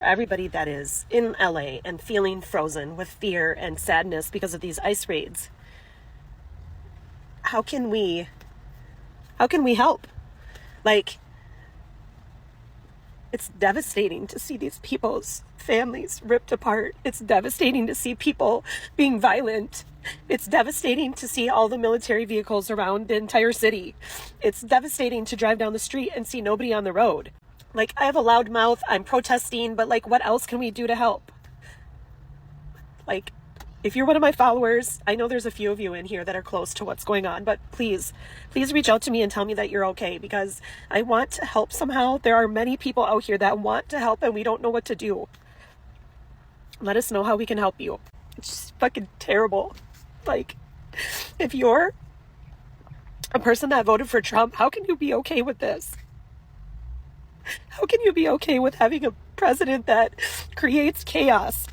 Everybody that is in LA and feeling frozen with fear and sadness because of these ICE raids, how can we help? Like, it's devastating to see these people's families ripped apart. It's devastating to see people being violent. It's devastating to see all the military vehicles around the entire city. It's devastating to drive down the street and see nobody on the road. Like, I have a loud mouth, I'm protesting, but like, what else can we do to help? Like, if you're one of my followers, I know there's a few of you in here that are close to what's going on, but please reach out to me and tell me that you're okay, because I want to help somehow. There are many people out here that want to help and we don't know what to do. Let us know how we can help you. It's just fucking terrible. Like, if you're a person that voted for Trump, how can you be okay with this? How can you be okay with having a president that creates chaos?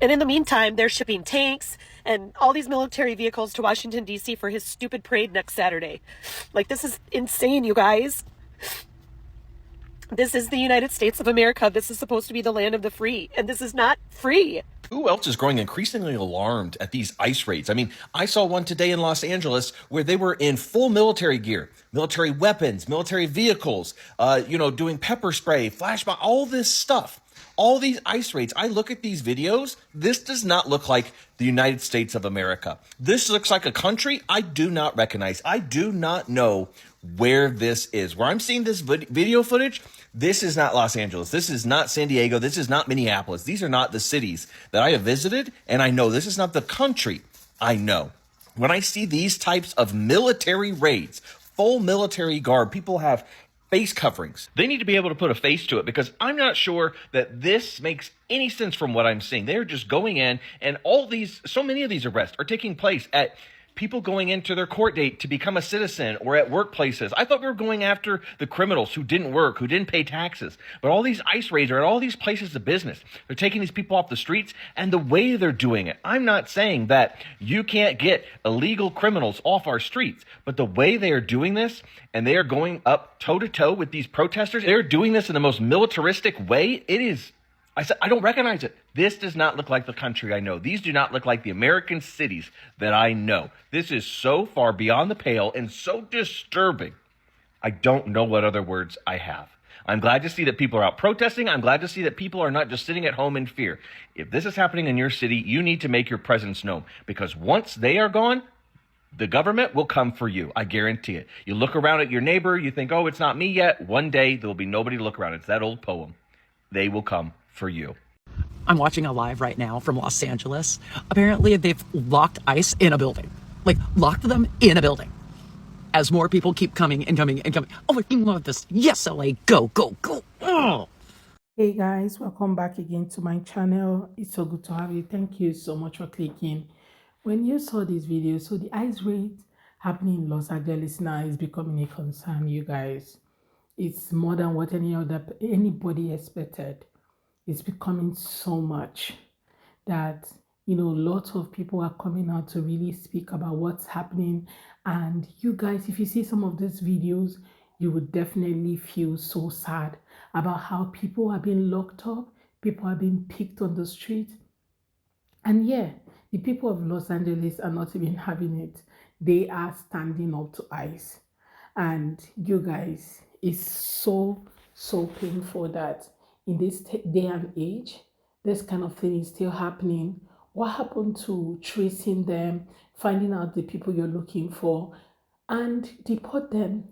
And in the meantime, they're shipping tanks and all these military vehicles to Washington, D.C. for his stupid parade next Saturday. Like, this is insane, you guys. This is the United States of America. This is supposed to be the land of the free, and this is not free. Who else is growing increasingly alarmed at these ICE raids? I mean, I saw one today in Los Angeles where they were in full military gear, military weapons, military vehicles, doing pepper spray, flashbang, all this stuff. All these ICE raids, I look at these videos, this does not look like the United States of America. This looks like a country I do not recognize. I do not know where this is. Where I'm seeing this video footage, this is not Los Angeles. This is not San Diego. This is not Minneapolis. These are not the cities that I have visited, and I know this is not the country I know. When I see these types of military raids, full military garb, people have face coverings. They need to be able to put a face to it, because I'm not sure that this makes any sense from what I'm seeing. They're just going in, and so many of these arrests are taking place at people going into their court date to become a citizen or at workplaces. I thought we were going after the criminals who didn't work, who didn't pay taxes. But all these ICE raids are at all these places of business. They're taking these people off the streets, and the way they're doing it. I'm not saying that you can't get illegal criminals off our streets, but the way they are doing this, and they are going up toe-to-toe with these protesters, they're doing this in the most militaristic way. I don't recognize it. This does not look like the country I know. These do not look like the American cities that I know. This is so far beyond the pale and so disturbing. I don't know what other words I have. I'm glad to see that people are out protesting. I'm glad to see that people are not just sitting at home in fear. If this is happening in your city, you need to make your presence known, because once they are gone, the government will come for you. I guarantee it. You look around at your neighbor, you think, oh, it's not me yet. One day there will be nobody to look around. It's that old poem. They will come for you. I'm watching a live right now from Los Angeles. Apparently they've locked ICE in a building. Like, locked them in a building. As more people keep coming and coming and coming. Oh, I love this. Yes, LA, go, go, go. Oh. Hey guys, welcome back again to my channel. It's so good to have you. Thank you so much for clicking. When you saw this video, so the ICE raid happening in Los Angeles now is becoming a concern, you guys. It's more than what anybody expected. It's becoming so much that, lots of people are coming out to really speak about what's happening. And you guys, if you see some of these videos, you would definitely feel so sad about how people are being locked up, people are being picked on the street. And yeah, the people of Los Angeles are not even having it. They are standing up to ICE. And you guys, it's so painful that in this day and age, this kind of thing is still happening. What happened to tracing them, finding out the people you're looking for, and deport them?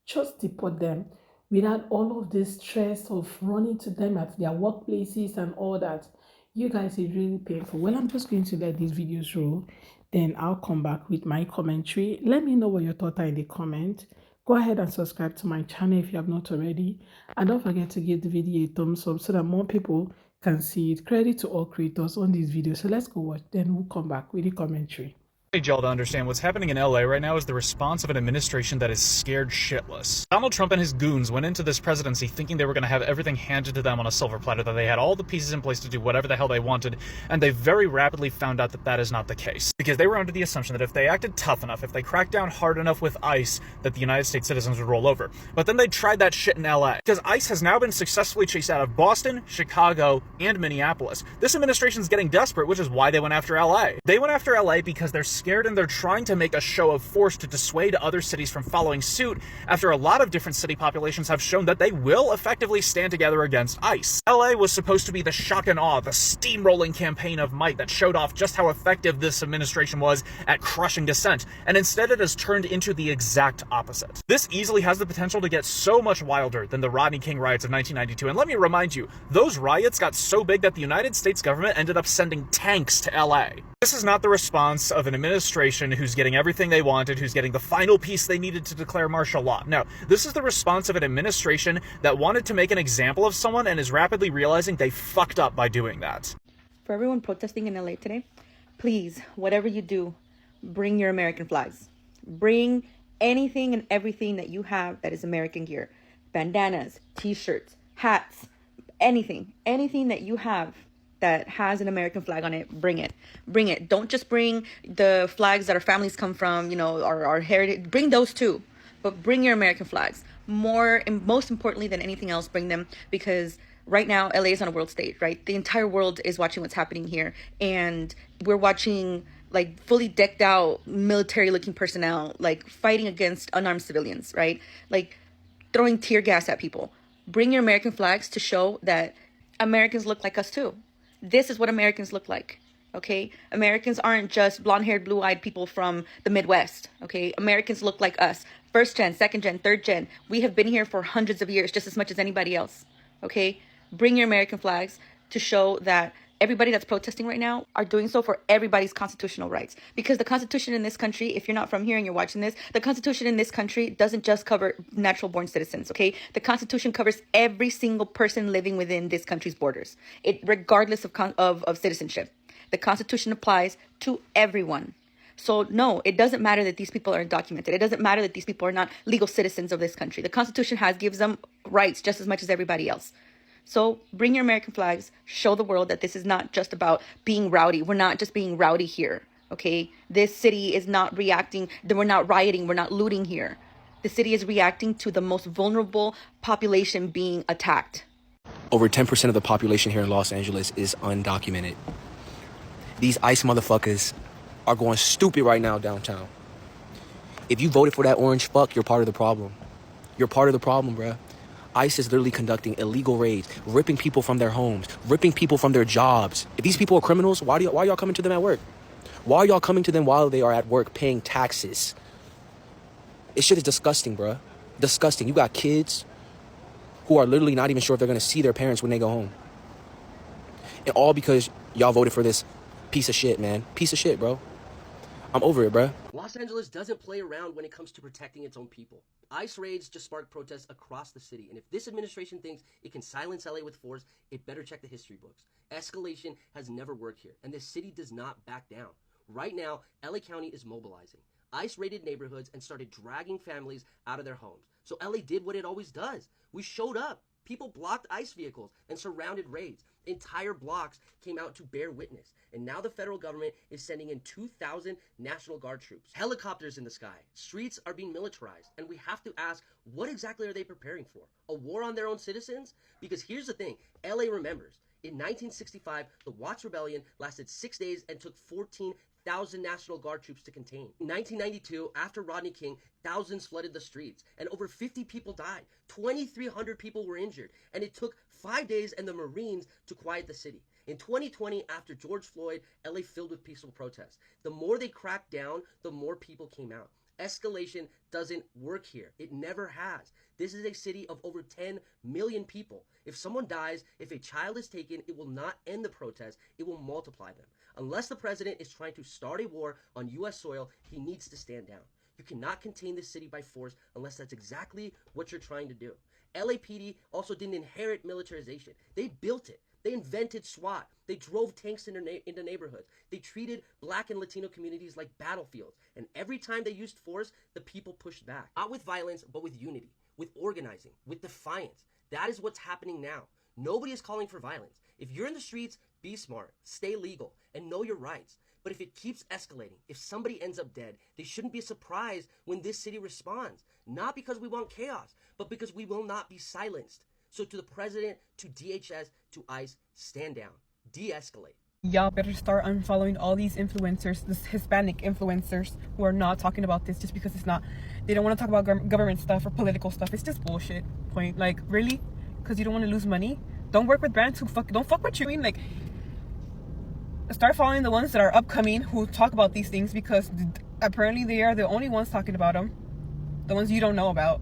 Just deport them without all of this stress of running to them at their workplaces and all that. You guys, it's really painful. Well, I'm just going to let these videos roll. Then I'll come back with my commentary. Let me know what your thoughts are in the comment. Go ahead and subscribe to my channel if you have not already. And don't forget to give the video a thumbs up so that more people can see it. Credit to all creators on this video. So let's go watch. Then we'll come back with the commentary. need y'all to understand what's happening in LA right now is the response of an administration that is scared shitless. Donald Trump and his goons went into this presidency thinking they were going to have everything handed to them on a silver platter, that they had all the pieces in place to do whatever the hell they wanted, and they very rapidly found out that that is not the case. Because they were under the assumption that if they acted tough enough, if they cracked down hard enough with ICE, that the United States citizens would roll over. But then they tried that shit in LA. Because ICE has now been successfully chased out of Boston, Chicago, and Minneapolis. This administration's getting desperate, which is why they went after LA. They went after LA because they're scared and they're trying to make a show of force to dissuade other cities from following suit after a lot of different city populations have shown that they will effectively stand together against ICE. LA was supposed to be the shock and awe, the steamrolling campaign of might that showed off just how effective this administration was at crushing dissent, and instead it has turned into the exact opposite. This easily has the potential to get so much wilder than the Rodney King riots of 1992, and let me remind you, those riots got so big that the United States government ended up sending tanks to LA. This is not the response of an administration who's getting everything they wanted, who's getting the final piece they needed to declare martial law. No, this is the response of an administration that wanted to make an example of someone and is rapidly realizing they fucked up by doing that. For everyone protesting in LA today, please, whatever you do, bring your American flags. Bring anything and everything that you have that is American gear. Bandanas, t-shirts, hats, anything that you have that has an American flag on it, bring it. Bring it. Don't just bring the flags that our families come from, our heritage. Bring those too. But bring your American flags. More and most importantly than anything else, bring them, because right now LA is on a world stage, right? The entire world is watching what's happening here. And we're watching like fully decked out military looking personnel, like fighting against unarmed civilians, right? Like throwing tear gas at people. Bring your American flags to show that Americans look like us too. This is what Americans look like, okay? Americans aren't just blonde-haired, blue-eyed people from the Midwest, okay? Americans look like us. First gen, second gen, third gen. We have been here for hundreds of years, just as much as anybody else, okay? Bring your American flags to show that everybody that's protesting right now are doing so for everybody's constitutional rights. Because the Constitution in this country, if you're not from here and you're watching this, the Constitution in this country doesn't just cover natural born citizens, okay? The Constitution covers every single person living within this country's borders, regardless of citizenship. The Constitution applies to everyone. So no, it doesn't matter that these people are undocumented. It doesn't matter that these people are not legal citizens of this country. The Constitution gives them rights just as much as everybody else. So bring your American flags, show the world that this is not just about being rowdy. We're not just being rowdy here, okay? This city is not reacting, we're not rioting, we're not looting here. The city is reacting to the most vulnerable population being attacked. Over 10% of the population here in Los Angeles is undocumented. These ICE motherfuckers are going stupid right now downtown. If you voted for that orange fuck, you're part of the problem. You're part of the problem, bruh. ICE is literally conducting illegal raids, ripping people from their homes, ripping people from their jobs. If these people are criminals, why are y'all coming to them at work? Why are y'all coming to them while they are at work paying taxes? This shit is disgusting, bruh. Disgusting. You got kids who are literally not even sure if they're going to see their parents when they go home. And all because y'all voted for this piece of shit, man. Piece of shit, bro. I'm over it, bruh. Los Angeles doesn't play around when it comes to protecting its own people. ICE raids just sparked protests across the city, and if this administration thinks it can silence LA with force, it better check the history books. Escalation has never worked here, and this city does not back down. Right now, LA County is mobilizing. ICE raided neighborhoods and started dragging families out of their homes. So LA did what it always does. We showed up. People blocked ICE vehicles and surrounded raids. Entire blocks came out to bear witness. And now the federal government is sending in 2,000 National Guard troops. Helicopters in the sky. Streets are being militarized. And we have to ask, what exactly are they preparing for? A war on their own citizens? Because here's the thing, LA remembers. In 1965, the Watts Rebellion lasted 6 days and took 14,000 National Guard troops to contain. In 1992, after Rodney King, thousands flooded the streets and over 50 people died. 2,300 people were injured, and it took 5 days and the Marines to quiet the city. In 2020, after George Floyd, LA filled with peaceful protests. The more they cracked down, the more people came out. Escalation doesn't work here. It never has. This is a city of over 10 million people. If someone dies, if a child is taken, it will not end the protest. It will multiply them. Unless the president is trying to start a war on U.S. soil, he needs to stand down. You cannot contain this city by force unless that's exactly what you're trying to do. LAPD also didn't inherit militarization. They built it. They invented SWAT. They drove tanks into neighborhoods. They treated Black and Latino communities like battlefields. And every time they used force, the people pushed back. Not with violence, but with unity, with organizing, with defiance. That is what's happening now. Nobody is calling for violence. If you're in the streets, be smart, stay legal, and know your rights. But if it keeps escalating, if somebody ends up dead, they shouldn't be surprised when this city responds. Not because we want chaos, but because we will not be silenced. So to the president, to DHS, to ICE, stand down. De-escalate. Y'all better start unfollowing all these influencers, this Hispanic influencers who are not talking about this just because it's not, they don't want to talk about government stuff or political stuff. It's just bullshit. Point. Like, really? Because you don't want to lose money? Don't work with brands who don't fuck with you. I mean, like, start following the ones that are upcoming who talk about these things, because apparently they are the only ones talking about them, the ones you don't know about.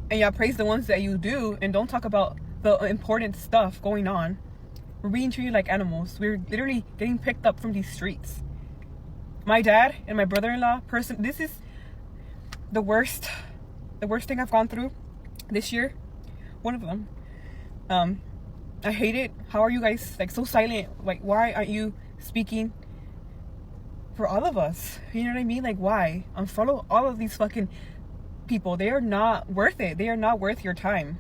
And y'all praise the ones that you do and don't talk about the important stuff going on. We're being treated like animals. We're literally getting picked up from these streets. My dad and my brother-in-law, this is the worst thing I've gone through this year. One of them. I hate it. How are you guys like so silent? Like, why aren't you speaking for all of us? You know what I mean? Like, why? Unfollow all of these fucking people. They are not worth it. They are not worth your time.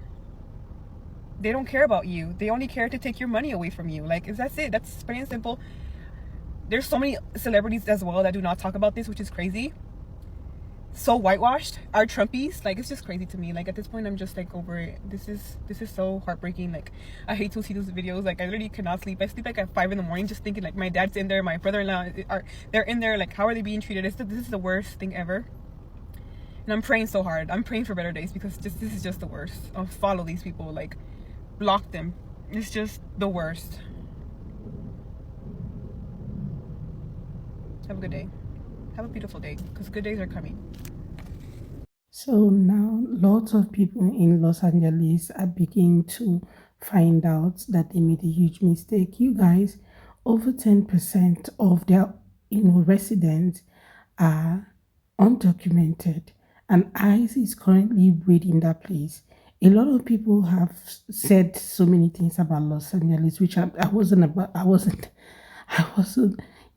They don't care about you. They only care to take your money away from you. Like, that's it. That's plain and simple. There's so many celebrities as well that do not talk about this, which is crazy. So whitewashed. Our Trumpies. Like, it's just crazy to me. Like, at this point, I'm just like over it. This is so heartbreaking. Like, I hate to see those videos. Like, I literally cannot sleep. I sleep like at 5 a.m. just thinking like my dad's in there, my brother-in-law they're in there. Like, how are they being treated? This is the worst thing ever. And I'm praying so hard. I'm praying for better days, because this is just the worst. I'll follow these people. Like, block them. It's just the worst. Have a good day. Have a beautiful day, because good days are coming. So now lots of people in Los Angeles are beginning to find out that they made a huge mistake. You guys, over 10% of their residents are undocumented, and ICE is currently raiding that place. A lot of people have said so many things about Los Angeles, which I wasn't, I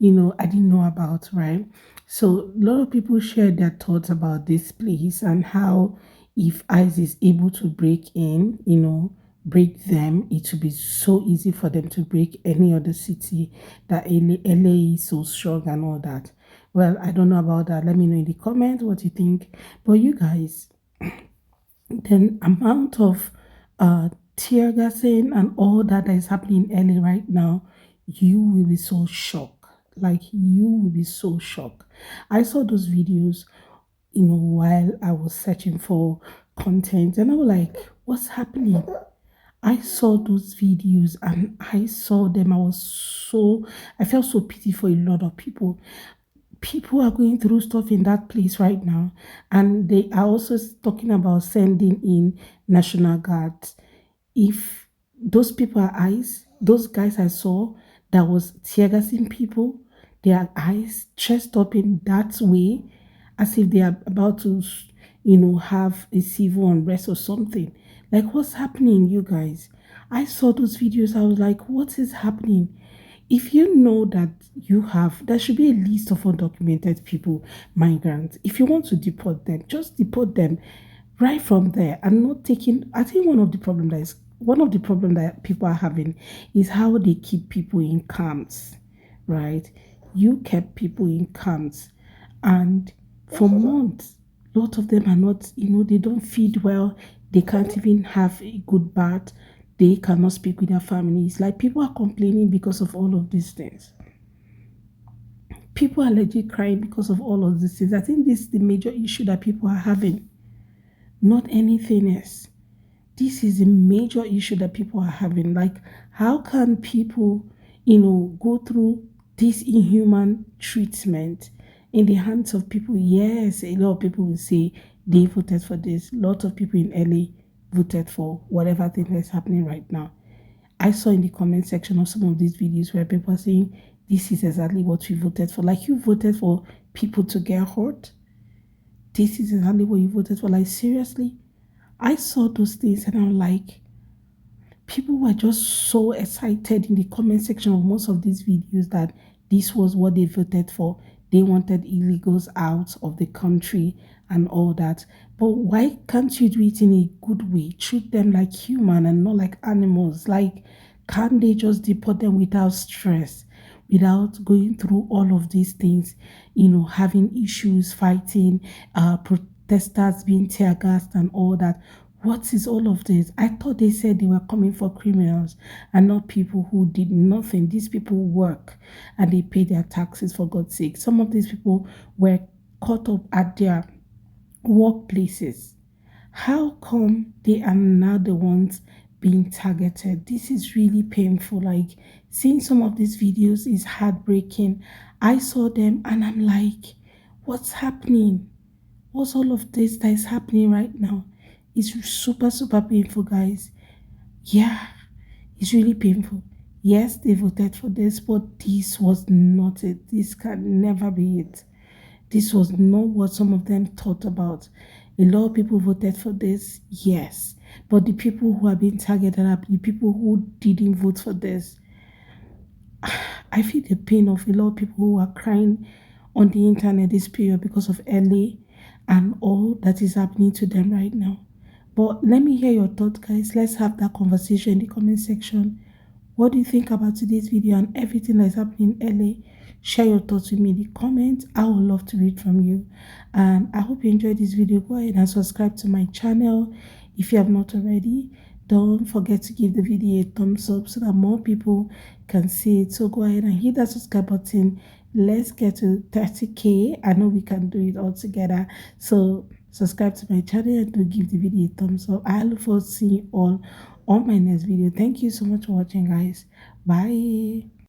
didn't know about, right? So a lot of people shared their thoughts about this place and how if ICE is able to break in, break them, it will be so easy for them to break any other city, that LA is so strong and all that. Well, I don't know about that. Let me know in the comments what you think. But you guys, the amount of tear gassing and all that is happening in LA right now, you will be so shocked. Like, you will be so shocked. I saw those videos, while I was searching for content, and I was like, what's happening? I saw those videos and I saw them. I felt so pity for a lot of people. People are going through stuff in that place right now, and they are also talking about sending in National Guards. If those people are ICE, those guys I saw that was tear gassing people, their eyes chest up in that way, as if they are about to, have a civil unrest or something. Like, what's happening, you guys? I saw those videos. I was like, what is happening? If you know that there should be a list of undocumented people, migrants. If you want to deport them, just deport them right from there, and not taking. I think one of the problems that people are having is how they keep people in camps, right? You kept people in camps, and for months, a lot of them are not, they don't feed well, they can't even have a good bath, they cannot speak with their families. Like, people are complaining because of all of these things. People are legit crying because of all of these things. I think this is the major issue that people are having, not anything else. This is a major issue that people are having. Like, how can people, go through this inhuman treatment in the hands of people? Yes, a lot of people will say they voted for this. A lot of people in LA voted for whatever thing that's happening right now. I saw in the comment section of some of these videos where people are saying, this is exactly what we voted for. Like, you voted for people to get hurt? This is exactly what you voted for? Like, seriously? I saw those things and I'm like, people were just so excited in the comment section of most of these videos that this was what they voted for. They wanted illegals out of the country and all that. But why can't you do it in a good way? Treat them like human and not like animals. Like, can't they just deport them without stress, without going through all of these things, having issues, fighting, protesters being tear gassed and all that? What is all of this? I thought they said they were coming for criminals and not people who did nothing. These people work and they pay their taxes, for God's sake. Some of these people were caught up at their workplaces. How come they are now the ones being targeted? This is really painful. Like, seeing some of these videos is heartbreaking. I saw them and I'm like, what's happening? What's all of this that is happening right now? It's super, super painful, guys. Yeah, it's really painful. Yes, they voted for this, but this was not it. This can never be it. This was not what some of them thought about. A lot of people voted for this, yes. But the people who are being targeted are the people who didn't vote for this. I feel the pain of a lot of people who are crying on the internet this period because of LA and all that is happening to them right now. But let me hear your thoughts, guys. Let's have that conversation in the comment section. What do you think about today's video and everything that's happening in LA? Share your thoughts with me in the comments. I would love to read from you. And I hope you enjoyed this video. Go ahead and subscribe to my channel if you have not already. Don't forget to give the video a thumbs up so that more people can see it. So go ahead and hit that subscribe button. Let's get to 30K. I know we can do it all together. So subscribe to my channel and do give the video a thumbs up. I look forward to seeing you all on my next video. Thank you so much for watching, guys. Bye.